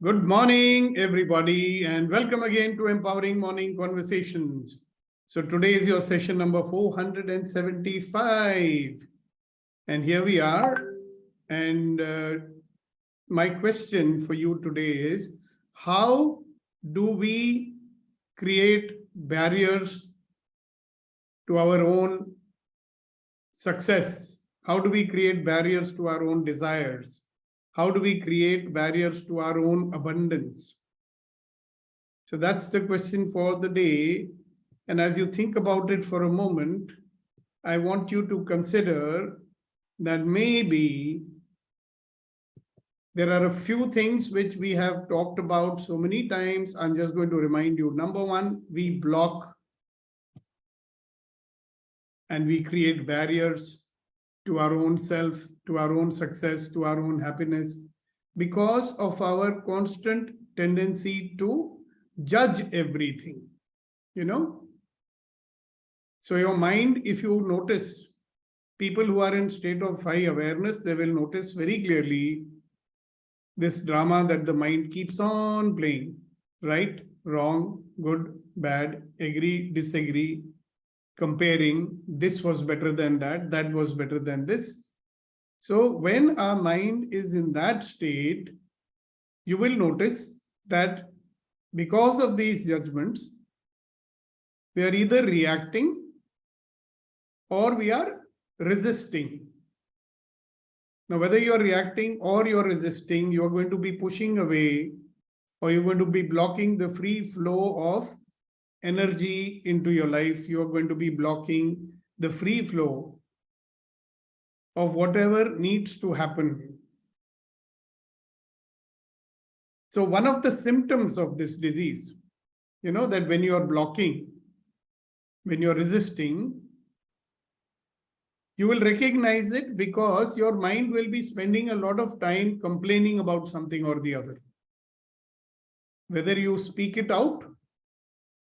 Good morning, everybody, and welcome again to Empowering Morning Conversations. So today is your session number 475. And here we are. And my question for you today is, how do we create barriers to our own success? How do we create barriers to our own desires? How do we create barriers to our own abundance? So that's the question for the day. And as you think about it for a moment, I want you to consider that maybe there are a few things which we have talked about so many times. I'm just going to remind you. Number one, we block and we create barriers to our own self, to our own success, to our own happiness, because of our constant tendency to judge everything, So your mind, if you notice, people who are in state of high awareness, they will notice very clearly this drama that the mind keeps on playing, right, wrong, good, bad, agree, disagree, comparing, this was better than that, that was better than this. So when our mind is in that state, you will notice that because of these judgments, we are either reacting or we are resisting. Now, whether you are reacting or you are resisting, you are going to be pushing away or you're going to be blocking the free flow of energy into your life. You are going to be blocking the free flow of whatever needs to happen. So one of the symptoms of this disease, that when you are blocking, when you're resisting, you will recognize it because your mind will be spending a lot of time complaining about something or the other. Whether you speak it out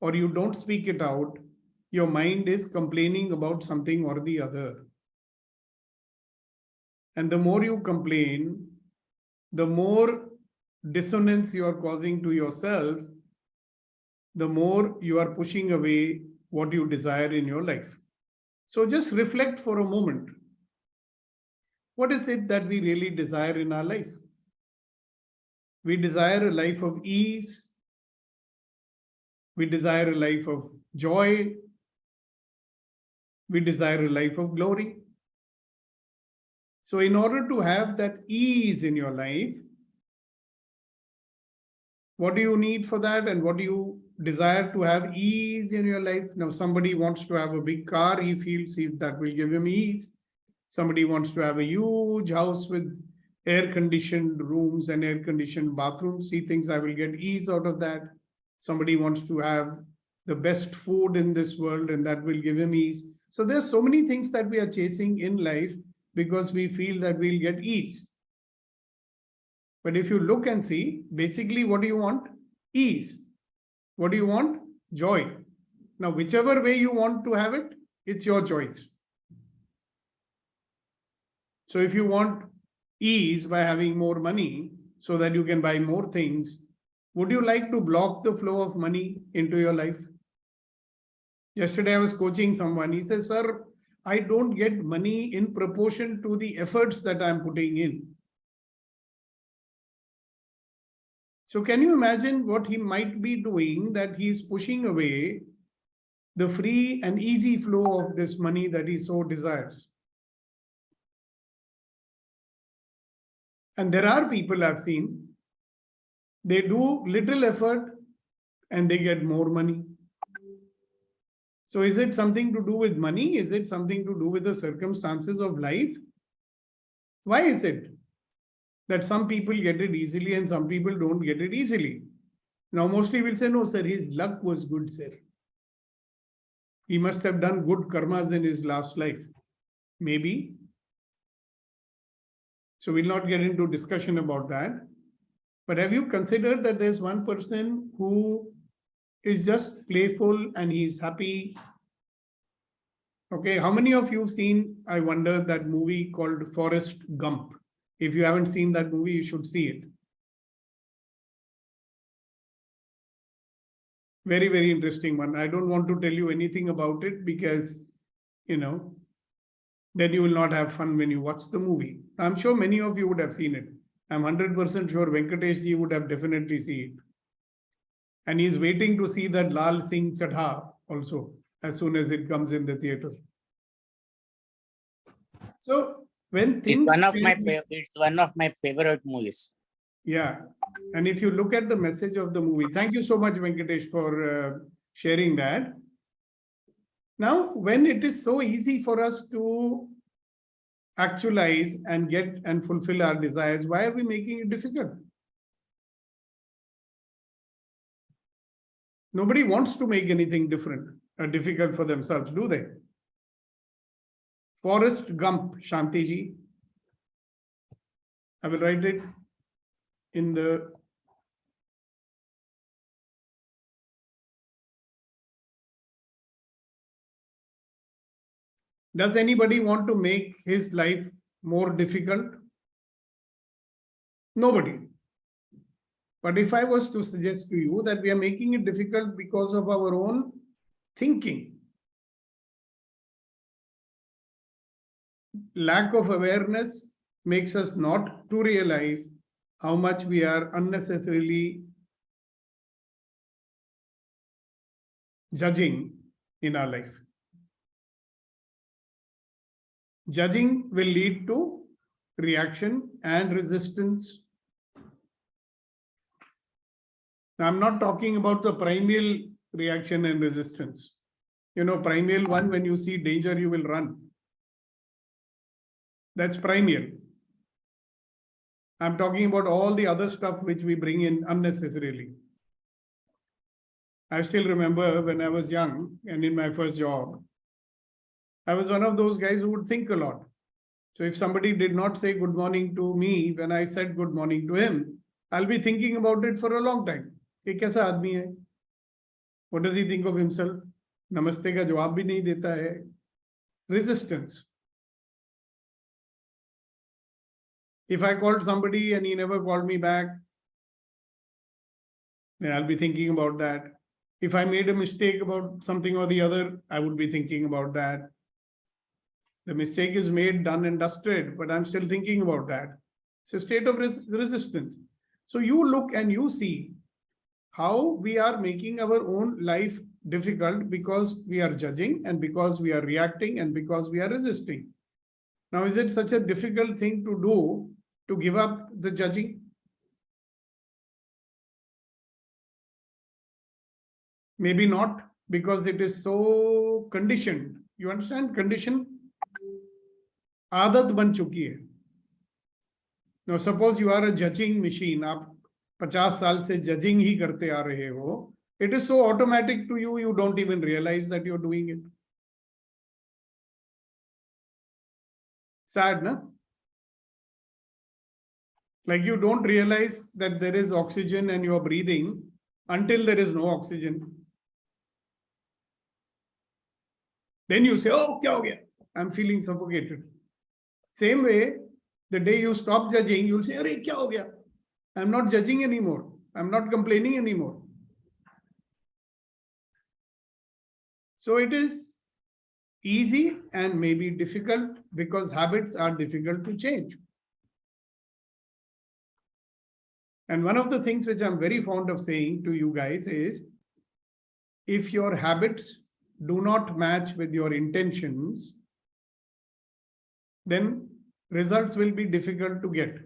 or you don't speak it out, your mind is complaining about something or the other. And the more you complain, the more dissonance you are causing to yourself, the more you are pushing away what you desire in your life. So just reflect for a moment. What is it that we really desire in our life? We desire a life of ease. We desire a life of joy. We desire a life of glory. So in order to have that ease in your life, what do you need for that and what do you desire to have ease in your life? Now, somebody wants to have a big car, he feels that will give him ease. Somebody wants to have a huge house with air-conditioned rooms and air-conditioned bathrooms. He thinks I will get ease out of that. Somebody wants to have the best food in this world and that will give him ease. So there are so many things that we are chasing in life because we feel that we'll get ease. But if you look and see, basically what do you want? Ease. What do you want? Joy. Now, whichever way you want to have it, it's your choice. So if you want ease by having more money so that you can buy more things, would you like to block the flow of money into your life? Yesterday I was coaching someone. He says, sir, I don't get money in proportion to the efforts that I'm putting in. So can you imagine what he might be doing, that he's pushing away the free and easy flow of this money that he so desires? And there are people I've seen, they do little effort and they get more money. So is it something to do with money? Is it something to do with the circumstances of life? Why is it that some people get it easily and some people don't get it easily? Now, mostly we'll say, no, sir, his luck was good, sir. He must have done good karmas in his last life. Maybe. So we'll not get into discussion about that. But have you considered that there's one person who is just playful and he's happy? Okay, how many of you have seen, I wonder, that movie called Forrest Gump? If you haven't seen that movie, you should see it. Very, very interesting one. I don't want to tell you anything about it because, then you will not have fun when you watch the movie. I'm sure many of you would have seen it. I'm 100% sure Venkatesh ji would have definitely seen it. And he's waiting to see that Lal Singh Chadha also as soon as it comes in the theater. So when things... It's one of my favorite movies. Yeah. And if you look at the message of the movie, thank you so much, Venkatesh, for sharing that. Now, when it is so easy for us to actualize and get and fulfill our desires, why are we making it difficult? Nobody wants to make anything different or difficult for themselves, do they? Forrest Gump, Shanti ji. I will write it in the... Does anybody want to make his life more difficult? Nobody. But if I was to suggest to you that we are making it difficult because of our own thinking, lack of awareness makes us not to realize how much we are unnecessarily judging in our life. Judging will lead to reaction and resistance. Now, I'm not talking about the primal reaction and resistance. Primal one, when you see danger, you will run. That's primal. I'm talking about all the other stuff which we bring in unnecessarily. I still remember when I was young and in my first job, I was one of those guys who would think a lot. So if somebody did not say good morning to me when I said good morning to him, I'll be thinking about it for a long time. Ye kaisa aadmi hai? What does he think of himself? Namaste ka jawab bhi nahi deta hai. Resistance. If I called somebody and he never called me back, then I'll be thinking about that. If I made a mistake about something or the other, I would be thinking about that. The mistake is made, done and dusted, but I'm still thinking about that. It's a state of resistance. So you look and you see how we are making our own life difficult because we are judging and because we are reacting and because we are resisting. Now, is it such a difficult thing to do to give up the judging? Maybe not, because it is so conditioned. You understand? Condition? आदत बन चुकी है. Now, suppose you are a judging machine. आप 50 साल से judging ही करते आ रहे हो. It is so automatic to you, you don't even realize that you're doing it. Sad, no? Like you don't realize that there is oxygen and you're breathing until there is no oxygen. Then you say, oh, kya ho gaya? I'm feeling suffocated. Same way, the day you stop judging, you'll say, Arey, kya ho gaya? I'm not judging anymore. I'm not complaining anymore. So it is easy and maybe difficult because habits are difficult to change. And one of the things which I'm very fond of saying to you guys is, if your habits do not match with your intentions, then results will be difficult to get.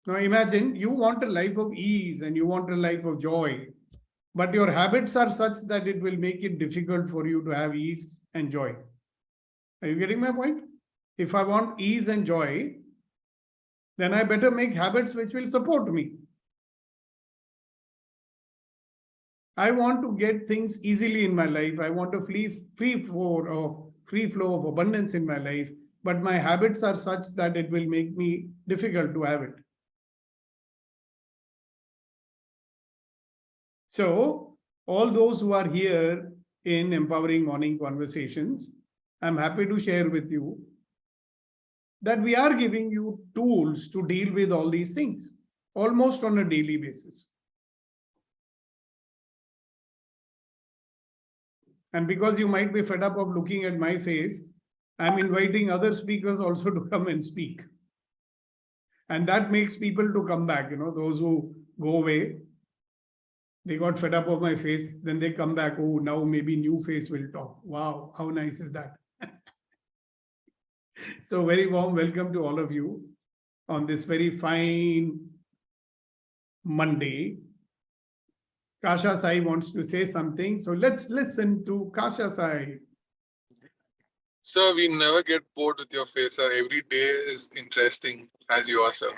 Now imagine you want a life of ease and you want a life of joy, but your habits are such that it will make it difficult for you to have ease and joy. Are you getting my point? If I want ease and joy, then I better make habits which will support me. I want to get things easily in my life. I want a free flow of abundance in my life, but my habits are such that it will make me difficult to have it. So all those who are here in Empowering Morning Conversations, I'm happy to share with you that we are giving you tools to deal with all these things almost on a daily basis. And because you might be fed up of looking at my face, I'm inviting other speakers also to come and speak. And that makes people to come back, those who go away, they got fed up of my face, then they come back. Oh, now maybe new face will talk. Wow, how nice is that? So very warm welcome to all of you on this very fine Monday. Kasha Sai wants to say something. So let's listen to Kasha Sai. Sir, we never get bored with your face, sir. Every day is interesting as you are, sir.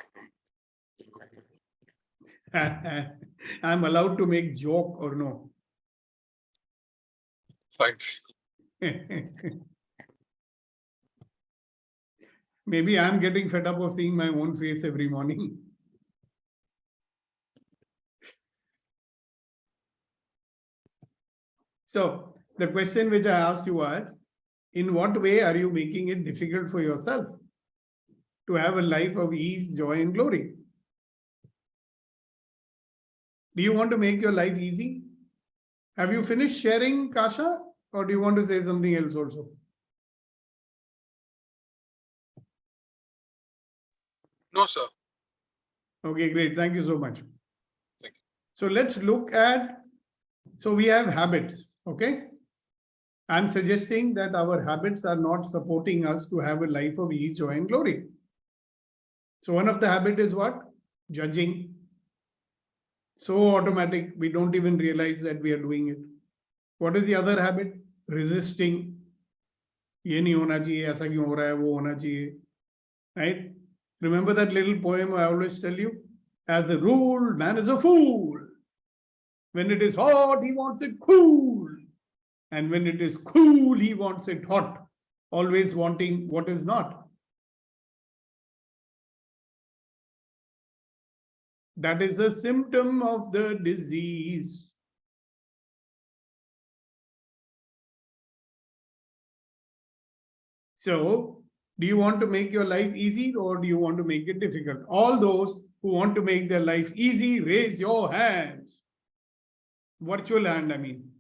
I'm allowed to make joke or no? Fine. Maybe I'm getting fed up of seeing my own face every morning. So the question which I asked you was, in what way are you making it difficult for yourself to have a life of ease, joy, and glory? Do you want to make your life easy? Have you finished sharing, Kasha? Or do you want to say something else also? No, sir. Okay, great. Thank you so much. Thank you. So let's look at, so we have habits, okay? I'm suggesting that our habits are not supporting us to have a life of ease, joy, and glory. So one of the habit is what? Judging. So automatic, we don't even realize that we are doing it. What is the other habit? Resisting. ये नहीं होना चाहिए, ऐसा क्यों हो रहा है, वो होना चाहिए. Right? Remember that little poem I always tell you? As a rule, man is a fool. When it is hot, he wants it cool. And when it is cool, he wants it hot. Always wanting what is not. That is a symptom of the disease. So, do you want to make your life easy or do you want to make it difficult? All those who want to make their life easy, raise your hands. Virtual hand, I mean.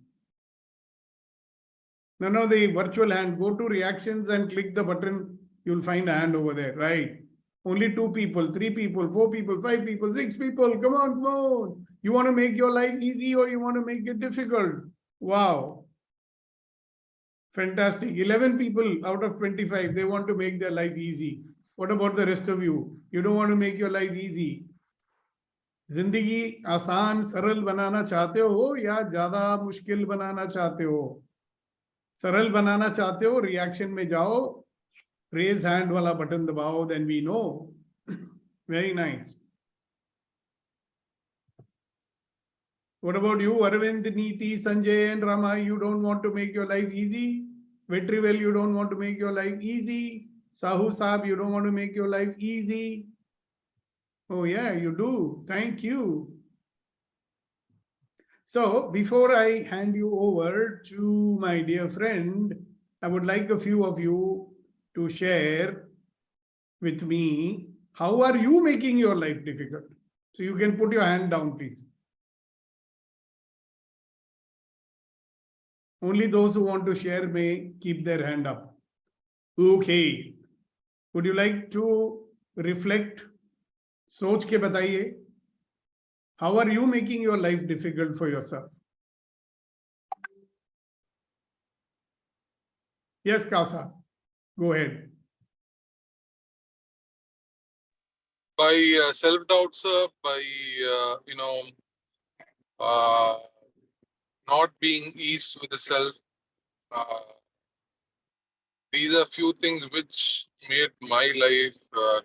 No, the virtual hand. Go to reactions and click the button. You'll find a hand over there, right? Only 2 people, 3 people, 4 people, 5 people, 6 people. Come on, come on. You want to make your life easy or you want to make it difficult? Wow. Fantastic. 11 people out of 25, they want to make their life easy. What about the rest of you? You don't want to make your life easy. जिंदगी आसान सरल बनाना चाहते हो या ज्यादा मुश्किल बनाना चाहते हो? सरल बनाना चाहते हो, रिएक्शन में जाओ, रेज हैंड वाला बटन दबाओ, then we know. Very nice. What about you, Arvind, Neeti, Sanjay, and Rama? You don't want to make your life easy? Vetrivel, you don't want to make your life easy? Sahu Saab, you don't want to make your life easy? Oh yeah, you do. Thank you. So before I hand you over to my dear friend, I would like a few of you to share with me, how are you making your life difficult? So you can put your hand down, please. Only those who want to share may keep their hand up. Okay. Would you like to reflect? सोच के बताइए, how are you making your life difficult for yourself? Yes, Kasa, go ahead. By self-doubt, sir, by, not being ease with the self. These are few things which made my life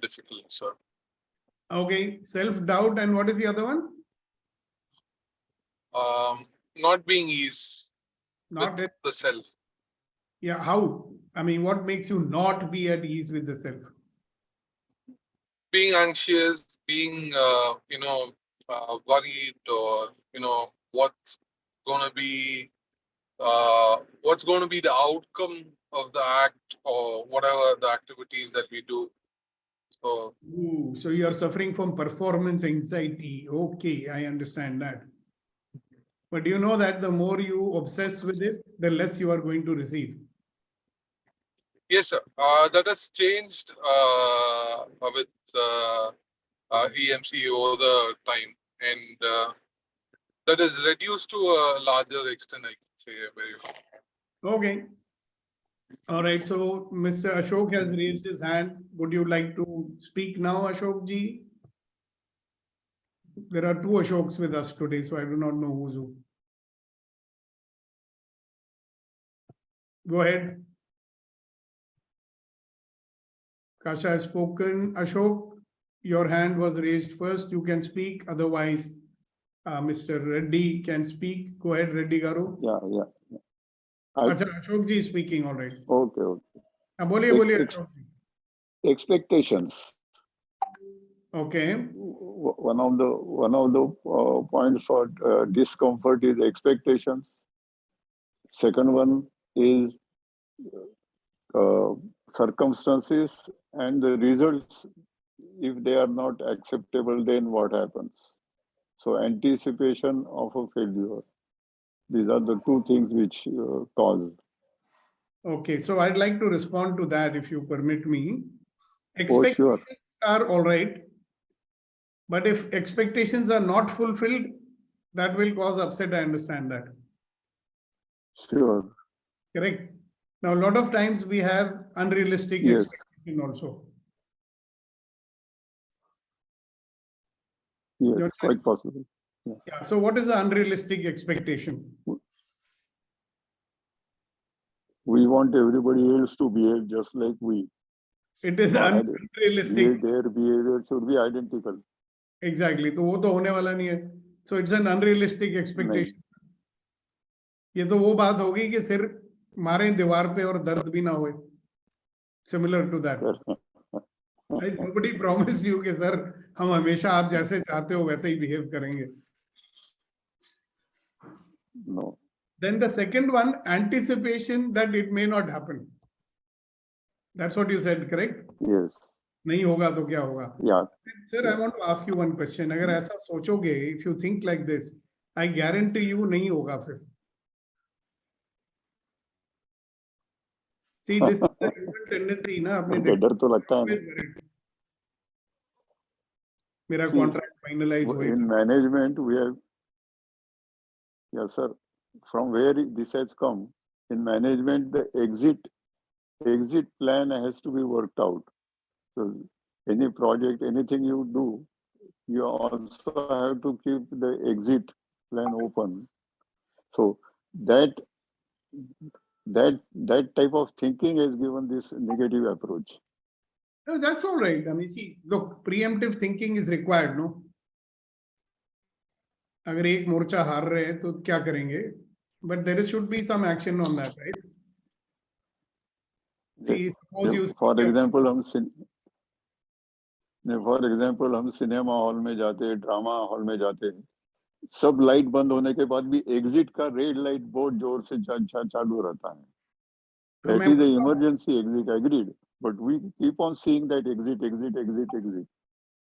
difficult, sir. Okay, self-doubt, and what is the other one? Not being ease Not with it. the self. Yeah, how? I mean, what makes you not be at ease with the self? Being anxious, being worried, or what's going to be the outcome of the act or whatever the activities that we do. So, Ooh, so you are suffering from performance anxiety. Okay, I understand that. But you know that the more you obsess with it, the less you are going to receive. Yes, sir. That has changed with EMC over the time, and that is reduced to a larger extent, I can say. Okay. All right. So Mr. Ashok has raised his hand. Would you like to speak now, Ashok ji? There are two Ashoks with us today, so I do not know who's who. Go ahead. Kasha has spoken. Ashok, your hand was raised first. You can speak. Otherwise, Mr. Reddy can speak. Go ahead, Reddy Garu. Yeah. I- Acha, Ashok ji is speaking. All right. Okay. Boliye, boliye, Ashok ji. Expectations. Okay. One of the points for discomfort is expectations. Second one is circumstances and the results. If they are not acceptable, then what happens? So anticipation of a failure. These are the two things which cause. Okay. So I'd like to respond to that if you permit me. Oh, sure. Expectations are all right. But if expectations are not fulfilled, that will cause upset. I understand that. Sure. Correct. Now, a lot of times we have unrealistic Yes. expectation also. Yes, quite possible. Yeah. So what is the unrealistic expectation? We want everybody else to behave just like we. It is Or unrealistic. Their behavior should be identical. Exactly. तो वो तो होने वाला नहीं है. So it's an unrealistic expectation. ये तो वो बात होगी कि सिर मारे दीवार पे और दर्द भी ना होए. Similar to that. Right? Nobody promised you कि सर हम हमेशा आप जैसे चाहते हो वैसे ही behave करेंगे. No. Then the second one, anticipation that it may not happen. That's what you said, correct? Yes. नहीं होगा तो क्या होगा? Yeah. Sir, I want to ask you one question. अगर ऐसा सोचोगे, if you think like this, I guarantee you नहीं होगा फिर. See, this is the human tendency ना अपने डर तो लगता है ना. मेरा See, contract finalize हुए. In management, we have. Yes, sir. From where this has come, in management, the exit plan has to be worked out. So any project, anything you do, you also have to keep the exit plan open. So that type of thinking has given this negative approach. No, that's all right. I mean, see, look, preemptive thinking is required, no? अगर एक मोर्चा हार रहे हैं तो क्या करेंगे? But there should be some action on that, right? See, suppose you For example, हम cinema hall में जाते हैं, ड्रामा हॉल में जाते हैं, सब लाइट बंद होने के बाद भी एग्जिट का रेड लाइट बहुत जोर से चालू रहता है. That is the emergency exit, agreed. But we keep on seeing that exit.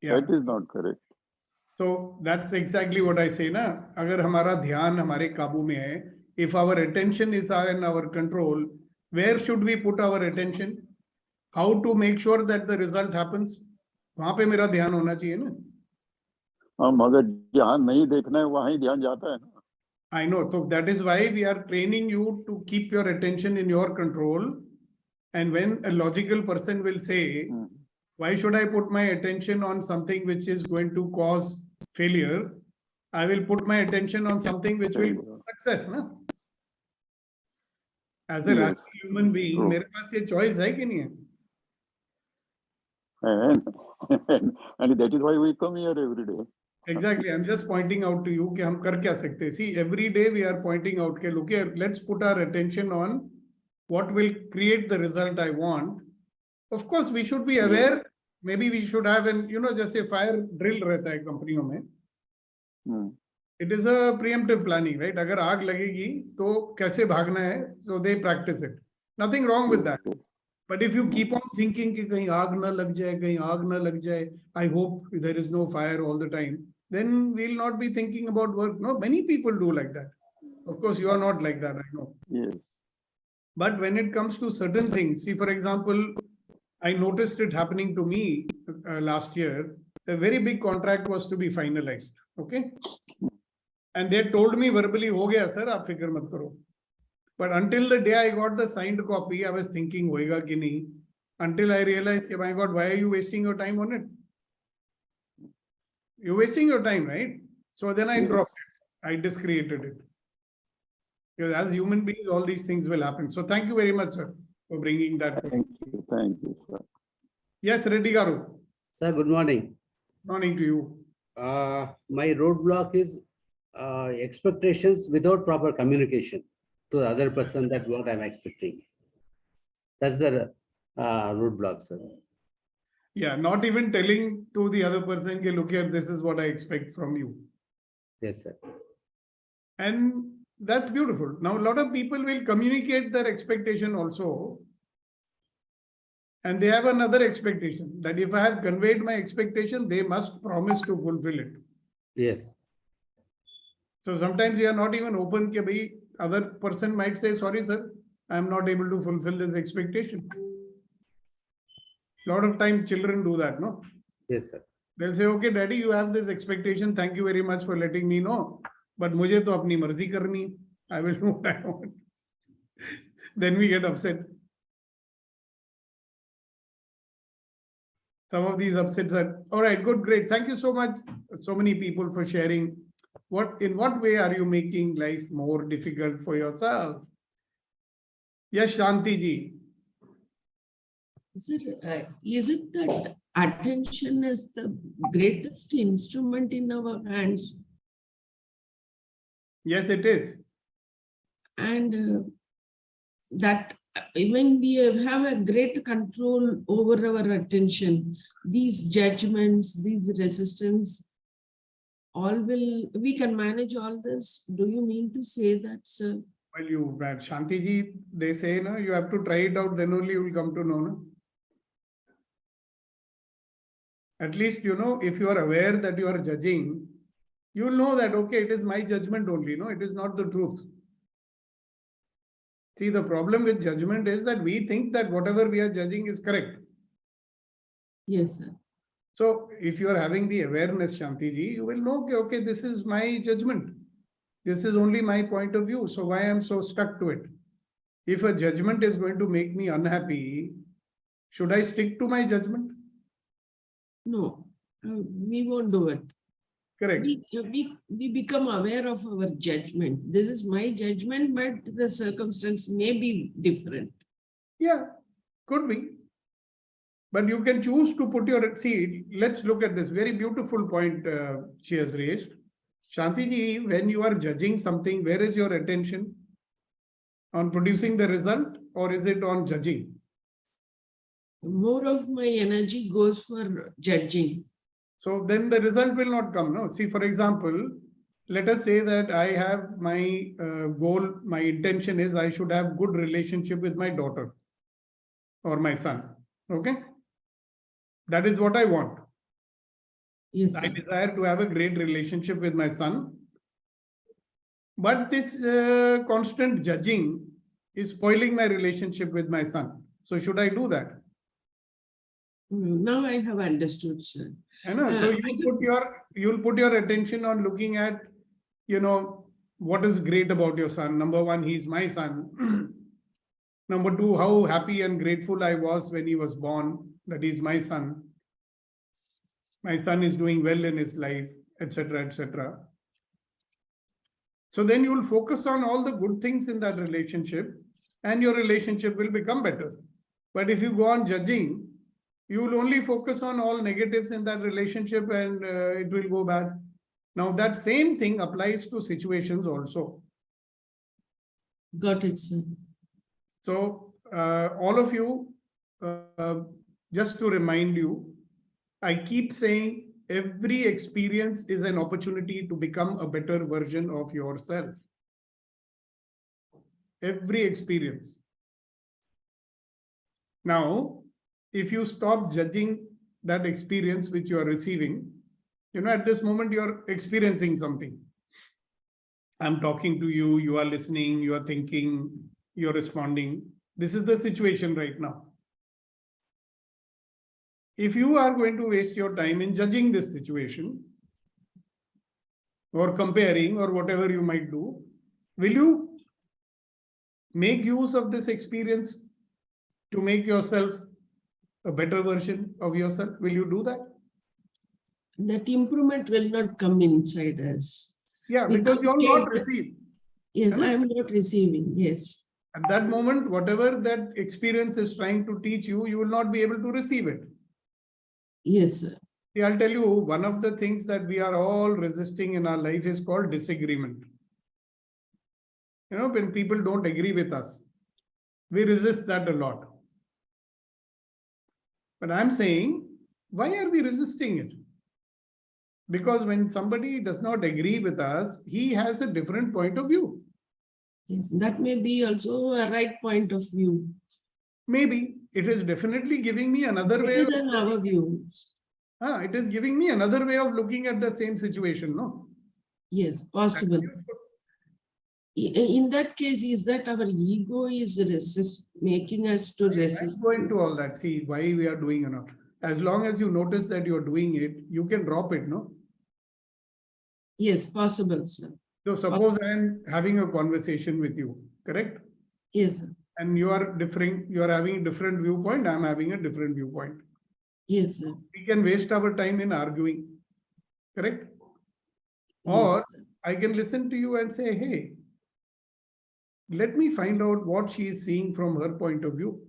Yeah. That is not correct. So that's exactly what I say ना. अगर हमारा ध्यान हमारे काबू में है, if our attention is in our control, where should we put our attention? How to make sure that the result happens? वहाँ पे मेरा ध्यान होना चाहिए ना. मगर जहाँ नहीं देखना है वहाँ ही ध्यान जाता है ना. I know. So that is why we are training you to keep your attention in your control. And when a logical person will say, why should I put my attention on something which is going to cause failure? I will put my attention on something which will cause success. Na? As a rational human being, मेरे पास ये choice है कि नहीं है? And that is why we come here every day. Exactly. I'm just pointing out to you कि हम कर क्या सकते हैं. See, every day we are pointing out कि look here, let's put our attention on what will create the result I want. Of course, we should be aware. Maybe we should have an, जैसे fire drill रहता है कंपनियों में. It is a preemptive planning, right? अगर आग लगेगी तो कैसे भागना है? So they practice it. Nothing wrong with that. But if you keep on thinking कि कहीं आग ना लग जाए, I hope there is no fire all the time. then we'll not be thinking about work. No, many people do like that. Of course, you are not like that, I know. Yes. But when it comes to certain things, see, for example, I noticed it happening to me last year. A very big contract was to be finalized. Okay. And they told me verbally, ho gaya, sir, aap fikr mat karo. But until the day I got the signed copy, I was thinking, hoega ki nahi. Until I realized, my God, why are you wasting your time on it? You're wasting your time, right? So then I dropped it. I discreated it. Because as human beings, all these things will happen. So thank you very much, sir, for bringing that. Thank you, sir. Yes, Reddy Garu. Sir, good morning. Morning to you. My roadblock is expectations without proper communication to the other person that what I'm expecting. That's the roadblock, sir. Yeah, not even telling to the other person, okay, look here, this is what I expect from you. Yes, sir. And that's beautiful. Now, a lot of people will communicate their expectation also. And they have another expectation that if I have conveyed my expectation, they must promise to fulfill it. Yes. So sometimes we are not even open. Ke bhai, other person might say, sorry, sir, I am not able to fulfill this expectation. A lot of time children do that, no? Yes, sir. They'll say, okay, daddy, you have this expectation. Thank you very much for letting me know. But mujhe to apni marzi karni. I will do what I want. Then we get upset. Some of these upsets are, all right, good, great. Thank you so much. So many people for sharing. In what way are you making life more difficult for yourself? Yes, Shanti ji. Is it that attention is the greatest instrument in our hands? Yes, it is. And that when we have a great control over our attention, these judgments, these resistance, we can manage all this. Do you mean to say that, sir? Well, Shanti ji, they say, no, you have to try it out, then only you will come to know. No? At least, if you are aware that you are judging, you will know that, okay, it is my judgment only, no, it is not the truth. See, the problem with judgment is that we think that whatever we are judging is correct. Yes, sir. So if you are having the awareness, Shanti ji, you will know, okay, this is my judgment. This is only my point of view. So why I am so stuck to it? If a judgment is going to make me unhappy, should I stick to my judgment? No, we won't do it. Correct. We become aware of our judgment. This is my judgment, but the circumstance may be different. Yeah, could be. But you can choose to put your, see, let's look at this very beautiful point she has raised. Shanti ji, when you are judging something, where is your attention? On producing the result, or is it on judging? More of my energy goes for judging. So then the result will not come. No, see, for example, let us say that I have my goal, my intention is I should have good relationship with my daughter or my son. Okay. That is what I want. Yes, I sir. desire to have a great relationship with my son. But this constant judging is spoiling my relationship with my son. So should I do that? Now I have understood, sir. I know. So you'll put your attention on looking at, what is great about your son. Number one, he's my son. Number two, how happy and grateful I was when he was born, that he's my son. My son is doing well in his life, etc., etc. So then you will focus on all the good things in that relationship and your relationship will become better. But if you go on judging, you will only focus on all negatives in that relationship and it will go bad. Now that same thing applies to situations also. Got it, sir. So all of you, just to remind you, I keep saying every experience is an opportunity to become a better version of yourself. Every experience. Now, if you stop judging that experience which you are receiving, At this moment, you're experiencing something. I'm talking to you, you are listening, you are thinking, you're responding. This is the situation right now. If you are going to waste your time in judging this situation or comparing or whatever you might do, will you make use of this experience to make yourself a better version of yourself? Will you do that? That improvement will not come inside us. Yeah, We because you'll not can't- receive. Yes, Am I- I am not receiving. Yes. At that moment, whatever that experience is trying to teach you, you will not be able to receive it. Yes, sir. See, I'll tell you, one of the things that we are all resisting in our life is called disagreement. When people don't agree with us, we resist that a lot. But I'm saying, why are we resisting it? Because when somebody does not agree with us, he has a different point of view. Yes, that may be also a right point of view. Maybe it is definitely giving me another way. Better than our views. It is giving me another way of looking at the same situation, no? Yes, possible. In that case, is that our ego is making us to resist? Let's go into all that. See why we are doing or not. As long as you notice that you're doing it, you can drop it, no? Yes, possible, sir. So suppose I am having a conversation with you, correct? Yes, sir. And you are differing, you are having a different viewpoint, I'm having a different viewpoint. Yes, sir. We can waste our time in arguing, correct? Or Yes, sir. I can listen to you and say, hey, let me find out what she is seeing from her point of view.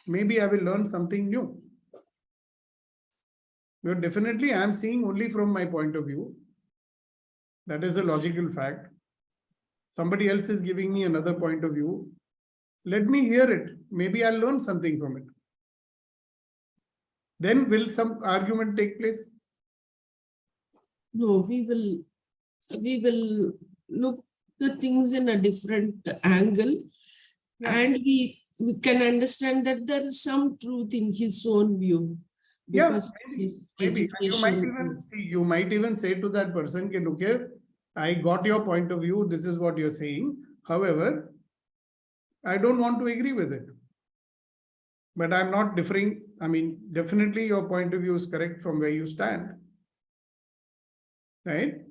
Maybe I will learn something new. But definitely I am seeing only from my point of view. That is a logical fact. Somebody else is giving me another point of view. Let me hear it. Maybe I'll learn something from it. Then will some argument take place? No, we will look the things in a different angle. Yeah. And we can understand that there is some truth in his own view. Yeah, Because of maybe. his Maybe. And you might education. even see, you might even say to that person, "Okay, look here, I got your point of view. This is what you're saying. However, I don't want to agree with it. But I'm not differing. I mean, definitely your point of view is correct from where you stand. Right?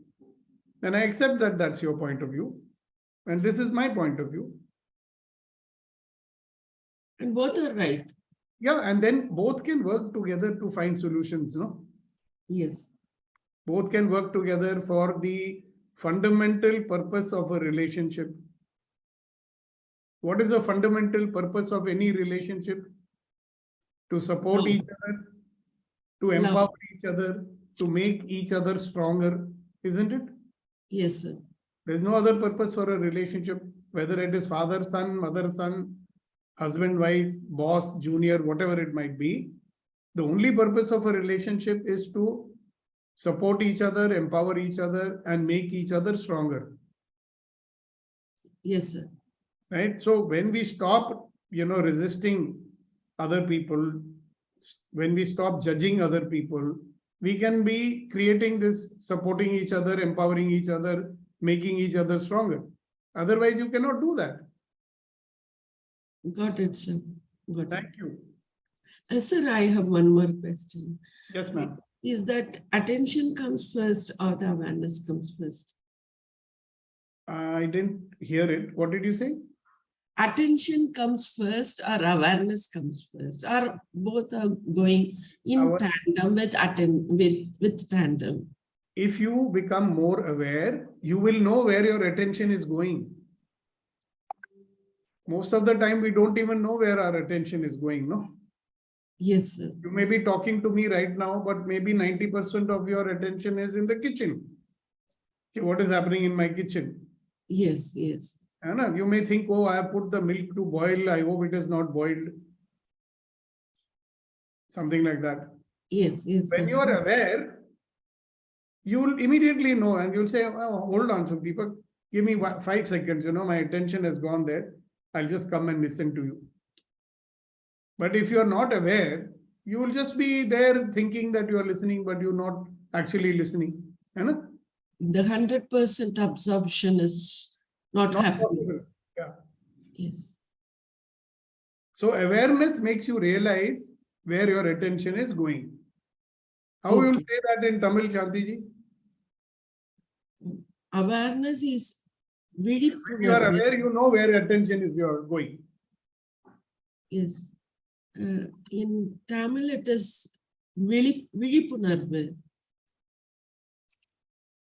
Then I accept that that's your point of view. And this is my point of view. And both are right. Yeah, and then both can work together to find solutions, no? Yes. Both can work together for the fundamental purpose of a relationship. What is the fundamental purpose of any relationship? To support Love. each other, to Love. empower each other, to make each other stronger, isn't it? Yes, sir. There's no other purpose for a relationship, whether it is father, son, mother, son, husband, wife, boss, junior, whatever it might be. The only purpose of a relationship is to support each other, empower each other, and make each other stronger. Yes, sir. Right? So when we stop, resisting other people, when we stop judging other people, we can be creating this, supporting each other, empowering each other, making each other stronger. Otherwise, you cannot do that. Got it, sir. Got it. Thank you. Sir, I have one more question. Yes, ma'am. Is that attention comes first or the awareness comes first? I didn't hear it. What did you say? Attention comes first or awareness comes first, or both are going in Our- tandem with tandem? If you become more aware, you will know where your attention is going. Most of the time, we don't even know where our attention is going, no? Yes, sir. You may be talking to me right now, but maybe 90% of your attention is in the kitchen. Okay, what is happening in my kitchen? Yes, yes. And you may think, oh, I have put the milk to boil. I hope it is not boiled. Something like that. Yes, yes. When sir. you are aware, you will immediately know and you'll say, oh, hold on, Sudeepak, give me 5 seconds. My attention has gone there. I'll just come and listen to you. But if you are not aware, you will just be there thinking that you are listening, but you're not actually listening. है ना? The 100% absorption is not Not happening. possible. Yeah. Yes. So awareness makes you realize where your attention is going. How you will Okay. say that in Tamil, Shanti ji? Awareness is very When you are aware, you know where attention is your going. Yes. In Tamil, it is Vilipunarvu.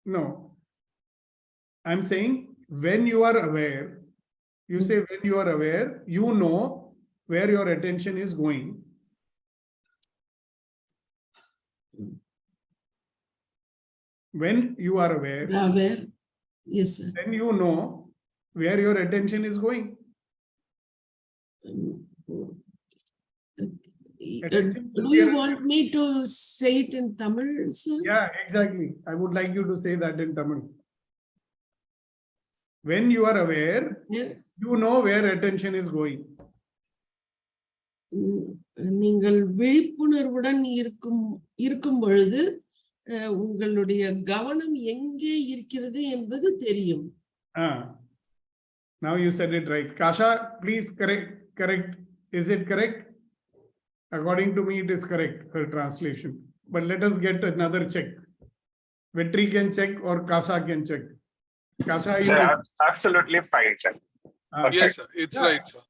No. I'm saying when you are aware, you say when you are aware, you know where your attention is going. When you are aware, Yes, sir. then you know where your attention is going. Attention Do should be you a- want me to say it in Tamil, sir? Yeah, exactly. I would like you to say that in Tamil. When you are aware, Yeah. you know where attention is going. நீங்கள் விழிப்புணர்வுடன் இருக்கும் பொழுது உங்களுடைய கவனம் எங்கே இருக்கிறது என்பது தெரியும். Now you said it right. Kasha, please correct. Is it correct? According to me, it is correct, her translation. But let us get another check. Vetri can check or Kasha can check. Kasha, Sir, absolutely fine, sir. Yes, sir. It's Yeah. right, sir.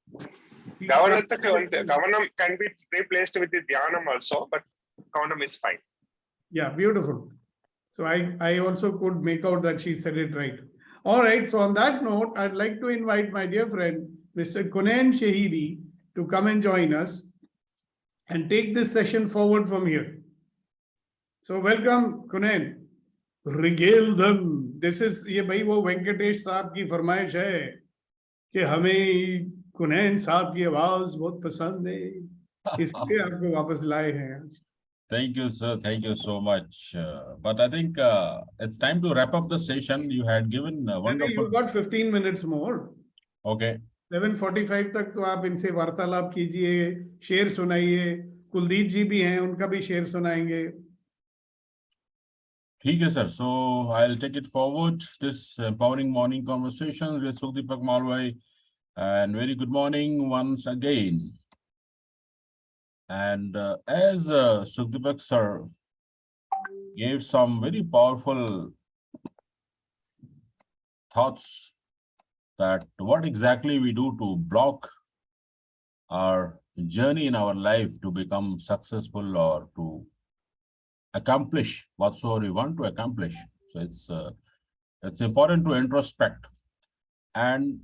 கவனத்துக்கு வந்து கவனம் can be replaced with the தியானம் also, but கவனம் is fine. Yeah, beautiful. So I also could make out that she said it right. All right. So on that note, I'd like to invite my dear friend, Mr. Kunain Shahidi, to come and join us and take this session forward from here. So welcome, Kunain. Regale them. This is ये भाई वो वेंकटेश साहब की फरमाइश है कि हमें कुनैन साहब की आवाज बहुत पसंद है, इसलिए आपको वापस लाए हैं आज. Thank you, sir. Thank you so much. But I think it's time to wrap up the session. You had given wonderful. You got 15 minutes more. Okay. 7:45 तक तो आप इनसे वार्तालाप कीजिए, शेर सुनाइए. कुलदीप जी भी हैं, उनका भी शेर सुनाएंगे. ठीक है, sir. So I'll take it forward. This empowering morning conversations with Sukhdeepak Malwai. And very good morning once again. And as Sukhdeepak sir gave some very powerful thoughts that what exactly we do to block our journey in our life to become successful or to accomplish whatsoever we want to accomplish. So it's important to introspect. And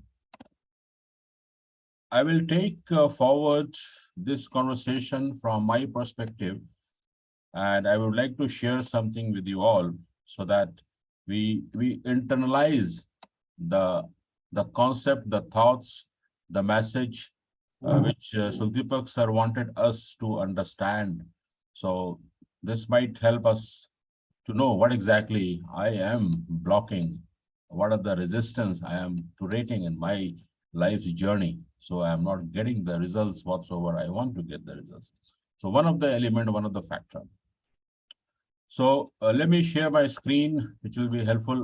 I will take forward this conversation from my perspective, and I would like to share something with you all so that we internalize the concept, the thoughts, the message which Sukhdeepak sir wanted us to understand. So this might help us to know what exactly I am blocking, what are the resistance I am creating in my life's journey. So I am not getting the results whatsoever I want to get the results. So one of the element, one of the factor. So let me share my screen, which will be helpful.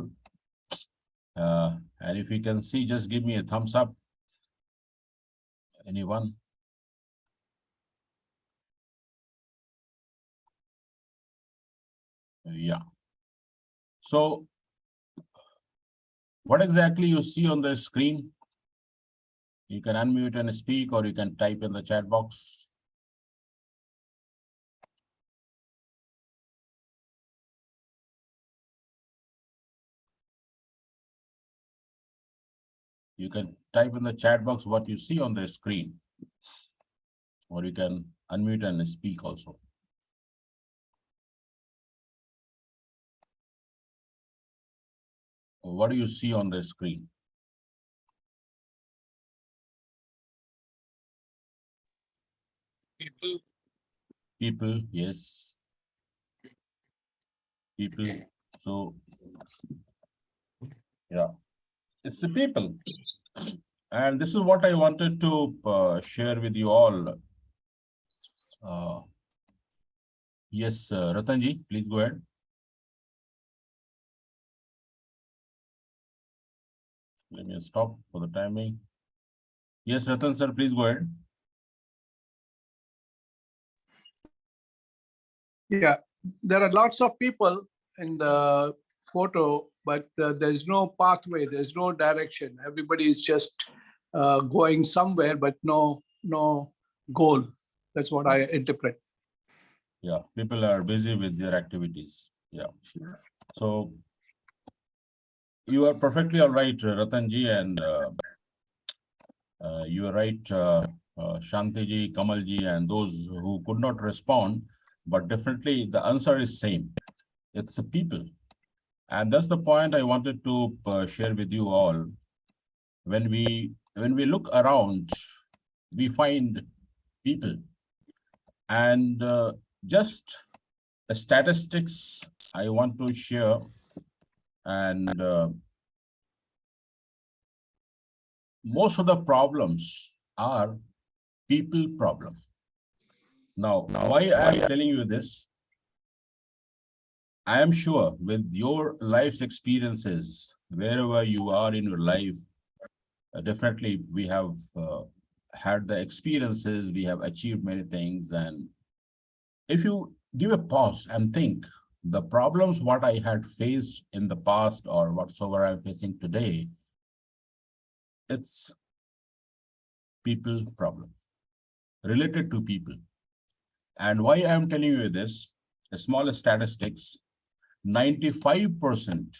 And if you can see, just give me a thumbs up. Anyone? Yeah. So what exactly you see on the screen? You can unmute and speak, or you can type in the chat box. You can type in the chat box what you see on the screen, or you can unmute and speak also. What do you see on the screen? People, yes. People. So, yeah, it's the people. And this is what I wanted to share with you all. Yes, Ratanji, please go ahead. Let me stop for the timing. Yes, Ratan sir, please go ahead. Yeah, there are lots of people in the photo, but there's no pathway, there's no direction. Everybody is just going somewhere, but no goal. That's what I interpret. Yeah, people are busy with their activities. Yeah. So you are perfectly all right, Ratanji, and you are right, Shantiji, Kamalji, and those who could not respond, but definitely the answer is same. It's the people. And that's the point I wanted to share with you all. When we look around, we find people. And just a statistics I want to share, and most of the problems are people problem. Now, why I am telling you this? I am sure with your life's experiences, wherever you are in your life, definitely we have had the experiences, we have achieved many things. And if you give a pause and think the problems what I had faced in the past or whatsoever I'm facing today, it's people problem related to people. And why I'm telling you this, a small statistics, 95%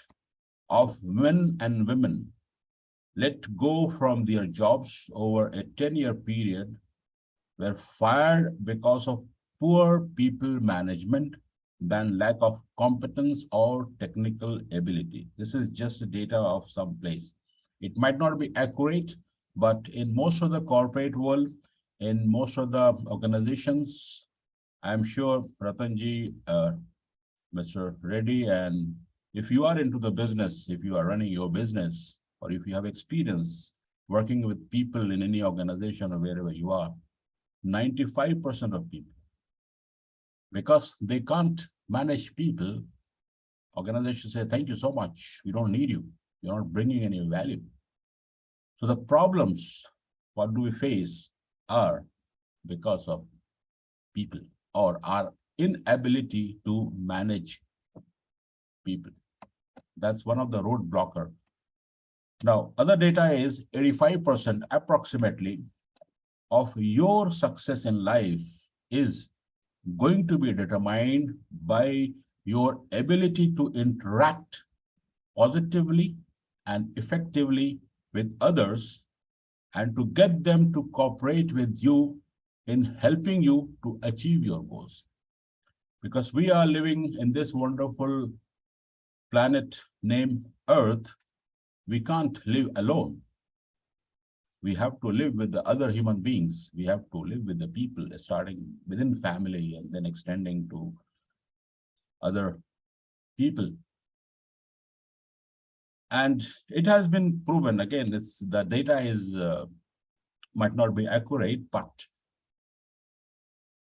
of men and women let go from their jobs over a 10-year period were fired because of poor people management than lack of competence or technical ability. This is just data of some place. It might not be accurate, but in most of the corporate world, in most of the organizations, I'm sure Ratanji, Mr. Reddy, and if you are into the business, if you are running your business, or if you have experience working with people in any organization or wherever you are, 95% of people, because they can't manage people, organizations say, thank you so much, we don't need you, you're not bringing any value. So the problems, what do we face, are because of people or our inability to manage people. That's one of the roadblocker. Now, other data is 85% approximately of your success in life is going to be determined by your ability to interact positively and effectively with others and to get them to cooperate with you in helping you to achieve your goals. Because we are living in this wonderful planet named Earth, we can't live alone. We have to live with the other human beings. We have to live with the people, starting within family and then extending to other people. And it has been proven, again, the data is might not be accurate, but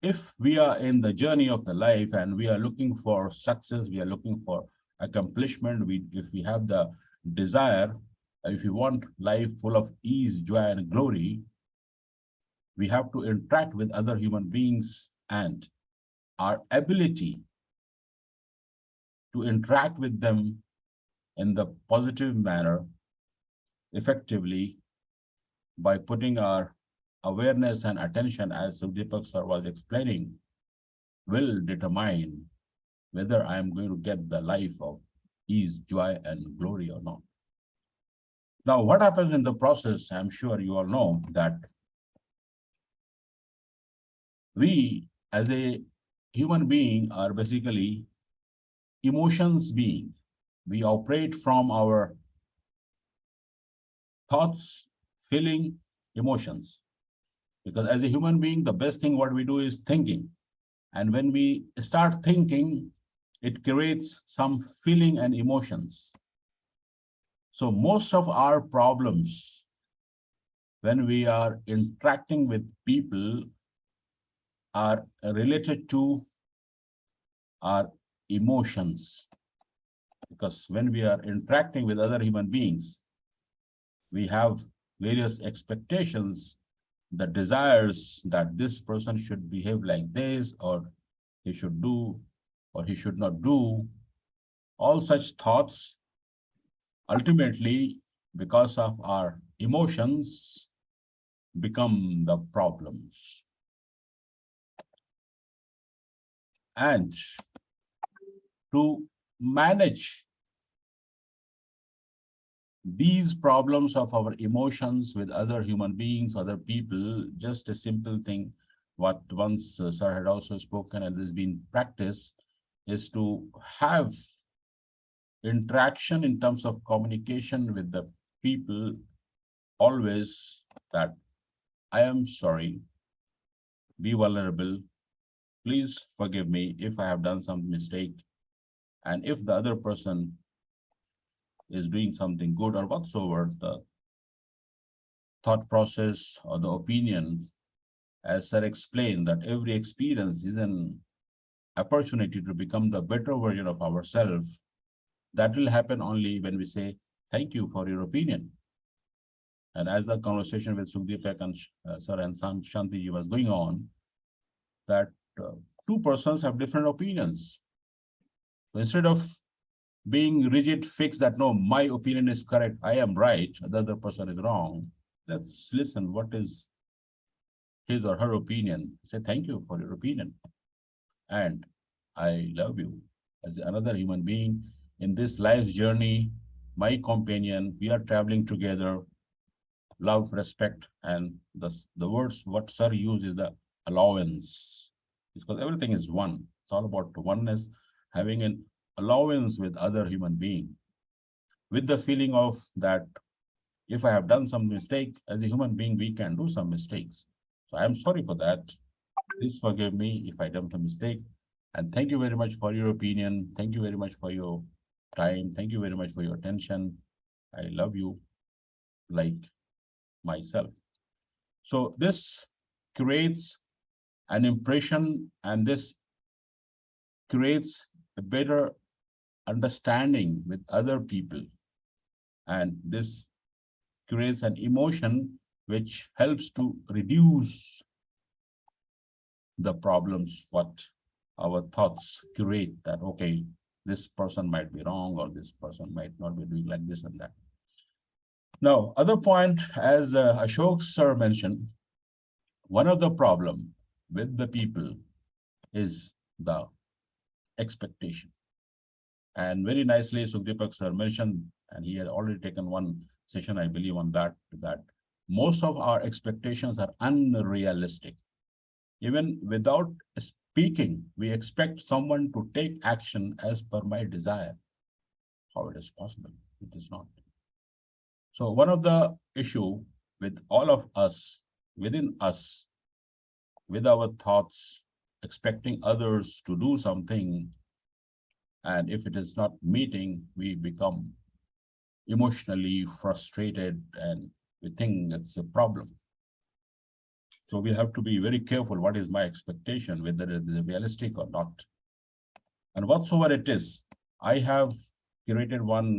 if we are in the journey of the life and we are looking for success, we are looking for accomplishment, if we have the desire, if you want life full of ease, joy, and glory, we have to interact with other human beings, and our ability to interact with them in the positive manner effectively by putting our awareness and attention, as Sudhipak sir was explaining, will determine whether I am going to get the life of ease, joy, and glory or not. Now, what happens in the process, I'm sure you all know that we as a human being are basically emotions being. We operate from our thoughts, feeling, emotions. Because as a human being, the best thing what we do is thinking. And when we start thinking, it creates some feeling and emotions. So most of our problems, when we are interacting with people, are related to our emotions. Because when we are interacting with other human beings, we have various expectations, the desires that this person should behave like this, or he should do, or he should not do. All such thoughts, ultimately, because of our emotions, become the problems. And to manage these problems of our emotions with other human beings, other people, just a simple thing, what once Sir had also spoken and has been practiced, is to have interaction in terms of communication with the people always that I am sorry, be vulnerable, please forgive me if I have done some mistake. And if the other person is doing something good or whatsoever, the thought process or the opinion, as Sir explained, that every experience is an opportunity to become the better version of ourselves. That will happen only when we say, thank you for your opinion. And as the conversation with Sukhdeep and Sir and Shanti was going on, that two persons have different opinions. So instead of being rigid, fixed that no, my opinion is correct, I am right, the other person is wrong, let's listen what is his or her opinion. Say thank you for your opinion, and I love you as another human being in this life's journey, my companion. We are traveling together, love, respect, and the words what Sir used is the allowance, because everything is one. It's all about oneness, having an allowance with other human being, with the feeling of that if I have done some mistake, as a human being, we can do some mistakes. So I'm sorry for that. Please forgive me if I done a mistake. And thank you very much for your opinion. Thank you very much for your time. Thank you very much for your attention. I love you like myself. So this creates an impression, and this creates a better understanding with other people. And this creates an emotion which helps to reduce the problems what our thoughts create, that okay, this person might be wrong, or this person might not be doing like this and that. Now, other point, as Ashok Sir mentioned, one of the problem with the people is the expectation. And very nicely, Sukhdeep Sir mentioned, and he had already taken one session, I believe, on that most of our expectations are unrealistic. Even without speaking, we expect someone to take action as per my desire. How it is possible? It is not. So one of the issue with all of us, within us, with our thoughts, expecting others to do something, and if it is not meeting, we become emotionally frustrated and we think it's a problem. So we have to be very careful. What is my expectation, whether it is realistic or not? And whatsoever it is, I have created one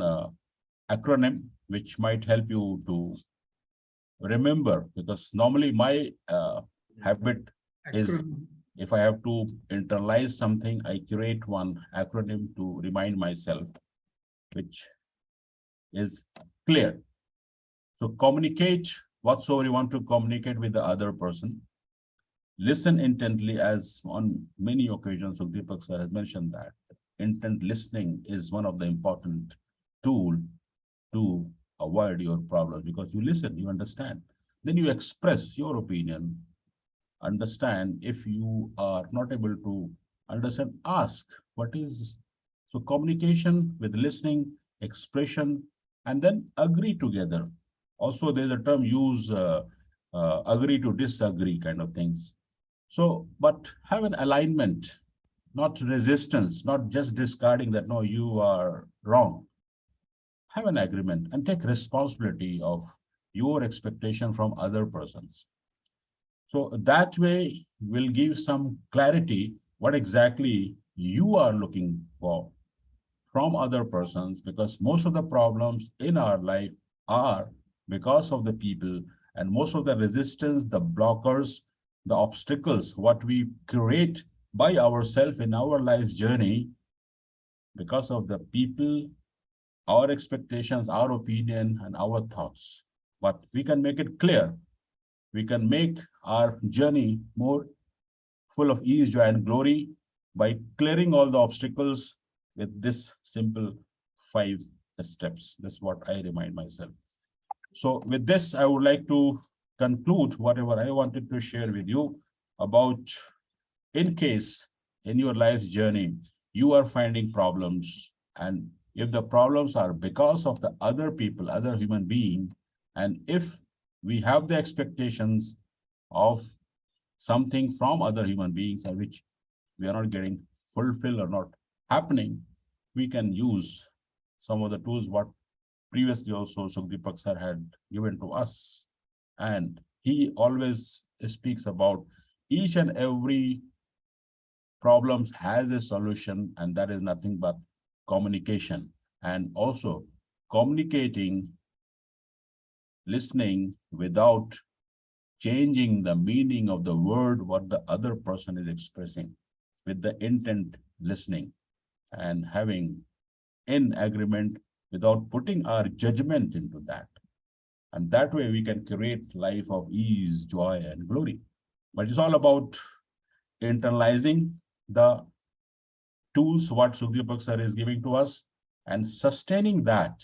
acronym which might help you to remember, because normally my habit is, if I have to internalize something, I create one acronym to remind myself, which is clear. So communicate whatsoever you want to communicate with the other person. Listen intently, as on many occasions, Sukhdeep Sir has mentioned that intent listening is one of the important tools to avoid your problems, because you listen, you understand, then you express your opinion. Understand. If you are not able to understand, ask what is. So communication with listening, expression, and then agree together. Also, there's a term used, agree to disagree kind of things. So, but have an alignment, not resistance, not just discarding that, no, you are wrong. Have an agreement and take responsibility of your expectation from other persons. So that way will give some clarity what exactly you are looking for from other persons, because most of the problems in our life are because of the people, and most of the resistance, the blockers, the obstacles, what we create by ourselves in our life's journey, because of the people, our expectations, our opinion, and our thoughts. But we can make it clear. We can make our journey more full of ease, joy, and glory by clearing all the obstacles with this simple 5 steps. That's what I remind myself. So with this, I would like to conclude whatever I wanted to share with you about, in case in your life's journey, you are finding problems, and if the problems are because of the other people, other human being, and if we have the expectations of something from other human beings and which we are not getting fulfilled or not happening, we can use some of the tools what previously also Sukdeepak sir had given to us. And he always speaks about each and every problems has a solution, and that is nothing but communication. And also communicating, listening without changing the meaning of the word, what the other person is expressing, with the intent listening and having in agreement without putting our judgment into that. And that way we can create life of ease, joy, and glory. But it's all about internalizing the tools what Sukdeepak sir is giving to us and sustaining that,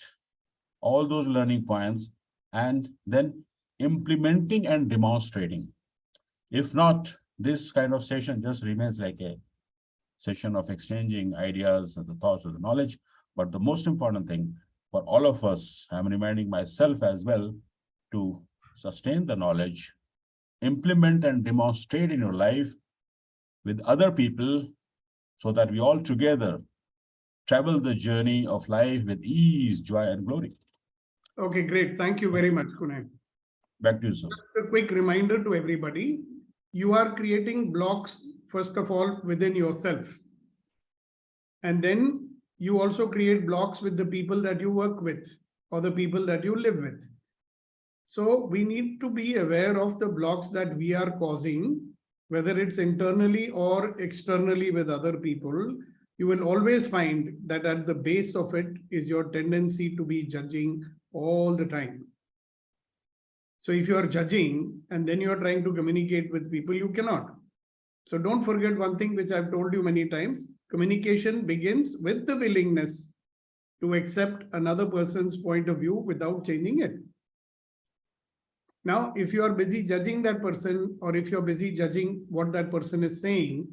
all those learning points, and then implementing and demonstrating. If not, this kind of session just remains like a session of exchanging ideas and the thoughts of the knowledge. But the most important thing for all of us, I'm reminding myself as well, to sustain the knowledge, implement and demonstrate in your life with other people, so that we all together travel the journey of life with ease, joy, and glory. Okay, great. Thank you very much, Kunal. Back to you, sir. Just a quick reminder to everybody, you are creating blocks, first of all, within yourself. And then you also create blocks with the people that you work with or the people that you live with. So we need to be aware of the blocks that we are causing, whether it's internally or externally with other people. You will always find that at the base of it is your tendency to be judging all the time. So if you are judging and then you are trying to communicate with people, you cannot. So don't forget one thing which I've told you many times, communication begins with the willingness to accept another person's point of view without changing it. Now, if you are busy judging that person, or if you're busy judging what that person is saying,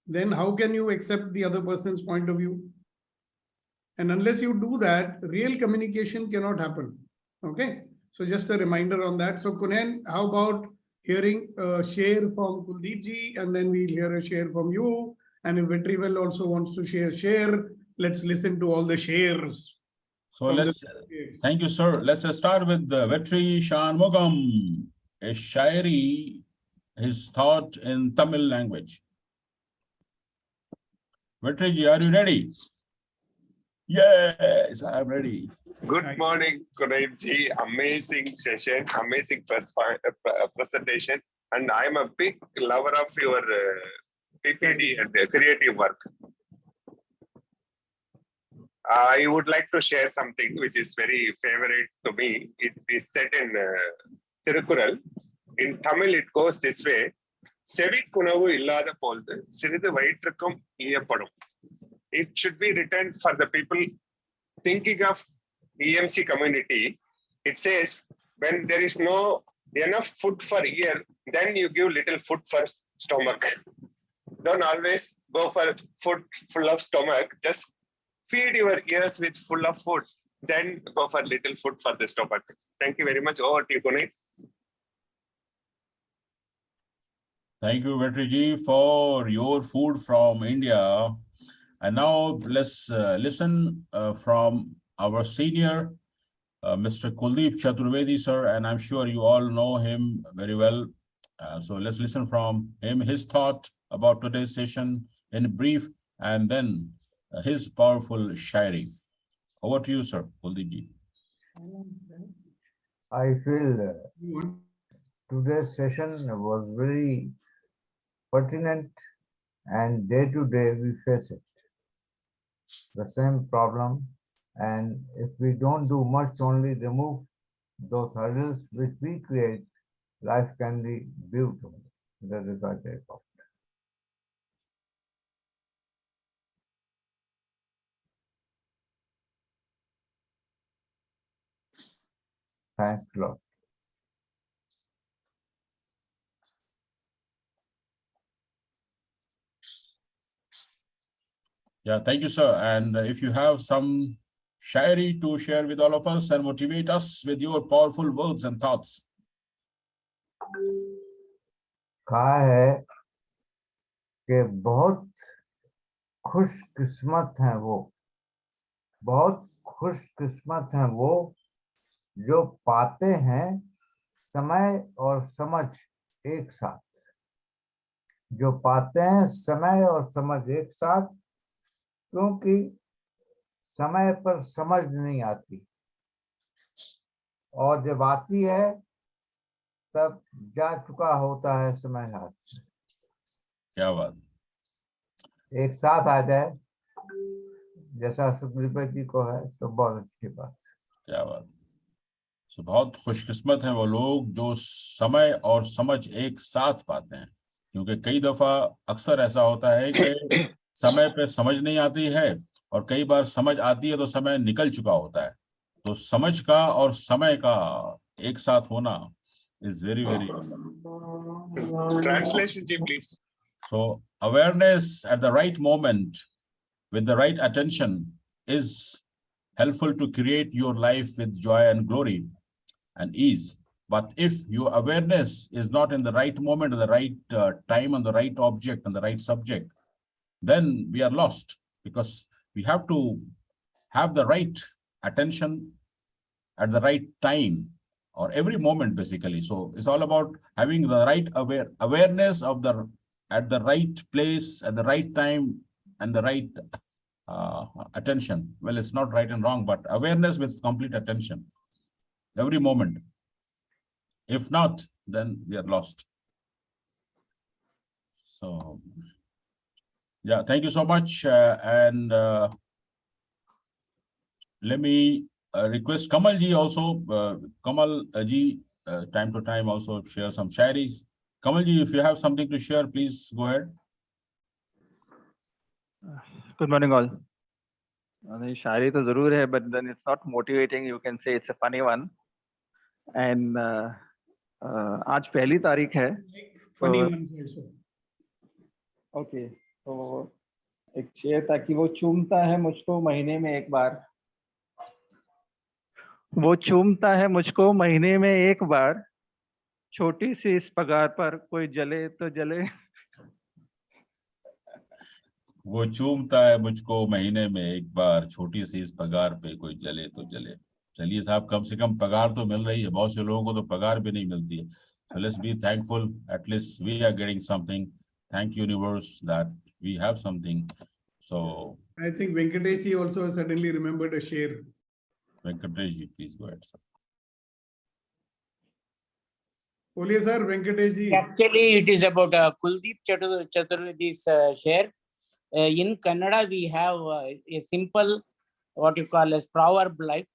then how can you accept the other person's point of view? And unless you do that, real communication cannot happen. Okay. So just a reminder on that. So Kunen, how about hearing a share from Kuldeep ji, and then we'll hear a share from you. And if Vetrivel also wants to share, let's listen to all the shares. So thank you, sir. Let's start with Vetri Shanmugam, a shairi, his thought in Tamil language. Vetri ji, are you ready? Yes, I'm ready. Good morning, Kunal ji. Amazing session, amazing presentation. And I'm a big lover of your PPD and creative work. I would like to share something which is very favorite to me. It is set in Tirukural. In Tamil, it goes this way. Sevi kunavu illada poldu siridhu vaitrukkum iyappadum. It should be written for the people thinking of EMC community. It says, when there is no enough food for ear, then you give little food for stomach. Don't always go for food full of stomach. Just feed your ears with full of food. Then go for little food for the stomach. Thank you very much. Over to you, Kunal. Thank you, Vetri ji, for your food from India. And now let's listen from our senior, Mr. Kuldeep Chaturvedi, sir, and I'm sure you all know him very well. So let's listen from him, his thought about today's session in brief, and then his powerful shairi. Over to you, sir, Kuldeep ji. I feel You want- today's session was very pertinent, and day to day we face it. The same problem, and if we don't do much, only remove those hurdles which we create, life can be beautiful. That is what I thought. Thanks a lot. Yeah, thank you, sir. And if you have some shairi to share with all of us and motivate us with your powerful words and thoughts. कहा है कि बहुत खुशकिस्मत हैं वो, बहुत खुशकिस्मत हैं वो जो पाते हैं समय और समझ एक साथ, जो पाते हैं समय और समझ एक साथ, क्योंकि समय पर समझ नहीं आती और जब आती है तब जा चुका होता है समय हाथ से। क्या बात। एक साथ आ जाए जैसा सुग्रीव जी को है तो बहुत अच्छी बात। क्या बात। So, बहुत खुशकिस्मत हैं वो लोग जो समय और समझ एक साथ पाते हैं, क्योंकि कई दफा अक्सर ऐसा होता है कि समय पे समझ नहीं आती है और कई बार समझ आती है तो समय निकल चुका होता है। तो समझ का और समय का एक साथ होना is very, very. Translation, ji, please. So awareness at the right moment with the right attention is helpful to create your life with joy and glory and ease. But if your awareness is not in the right moment, at the right time, on the right object, on the right subject, then we are lost, because we have to have the right attention at the right time or every moment, basically. So it's all about having the right awareness of the at the right place at the right time and the right attention. Well, it's not right and wrong, but awareness with complete attention every moment. If not, then we are lost. So yeah, thank you so much. And let me request Kamal ji also. Kamal ji, time to time also share some shairis. Kamal ji, if you have something to share, please go ahead. Good morning, all. Shari to zarur hai, but then it's not motivating. You can say it's a funny one. And आज पहली तारीख है. Funny ones also. Okay, तो एक शेर था कि वो चूमता है मुझको महीने में एक बार. वो चूमता है मुझको महीने में एक बार. छोटी सी इस पगार पर कोई जले तो जले. वो चूमता है मुझको महीने में एक बार, छोटी सी इस पगार पे कोई जले तो जले. चलिए साहब, कम से कम पगार तो मिल रही है, बहुत से लोगों को तो पगार भी नहीं मिलती है. So let's be thankful, at least we are getting something. Thank universe that we have something. So I think Venkatesh ji also suddenly remembered a share. Venkatesh ji, please go ahead, sir. Boliye sir, Venkatesh ji. Actually, it is about Kuldeep Chaturvedi's share. In Kannada, we have a simple, what you call as proverb like,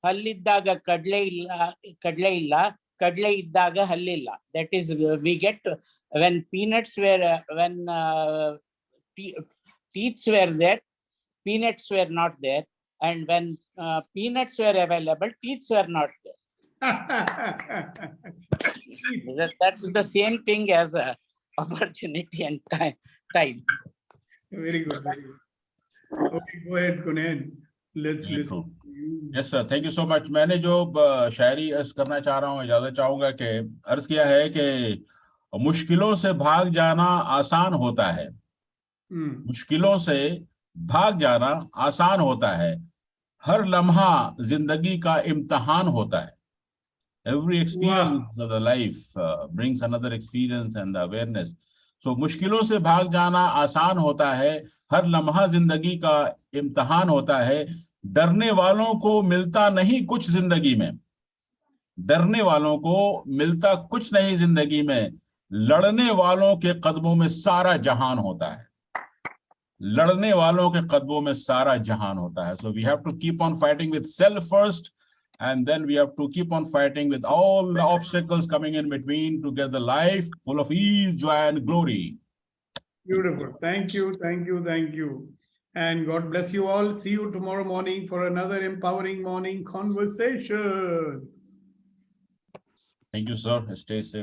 Halliddaga kadle illa, kadle iddaga hallilla. That is, we get when peanuts were, when teeth were there, peanuts were not there. And when peanuts were available, teeth were not there. That's the same thing as opportunity and time. Very good. Very good. Okay, go ahead, Kunen. Let's Very listen. true. Yes, sir. Thank you so much. मैंने जो शायरी अर्ज करना चाह रहा हूँ, इजाजत चाहूंगा कि अर्ज किया है कि मुश्किलों से भाग जाना आसान होता है. मुश्किलों से भाग जाना आसान होता है. हर लम्हा जिंदगी का इम्तिहान होता है. Every experience of the life brings another experience and the awareness. So मुश्किलों से भाग जाना आसान होता है. हर लम्हा जिंदगी का इम्तिहान होता है. डरने वालों को मिलता नहीं कुछ जिंदगी में, डरने वालों को मिलता कुछ नहीं जिंदगी में, लड़ने वालों के कदमों में सारा जहान होता है, लड़ने वालों के कदमों में सारा जहान होता है. So we have to keep on fighting with self first, and then we have to keep on fighting with all the obstacles coming in between to get the life full of ease, joy and glory. Beautiful. Thank you, thank you, thank you. And God bless you all. See you tomorrow morning for another empowering morning conversation. Thank you, sir. Stay safe.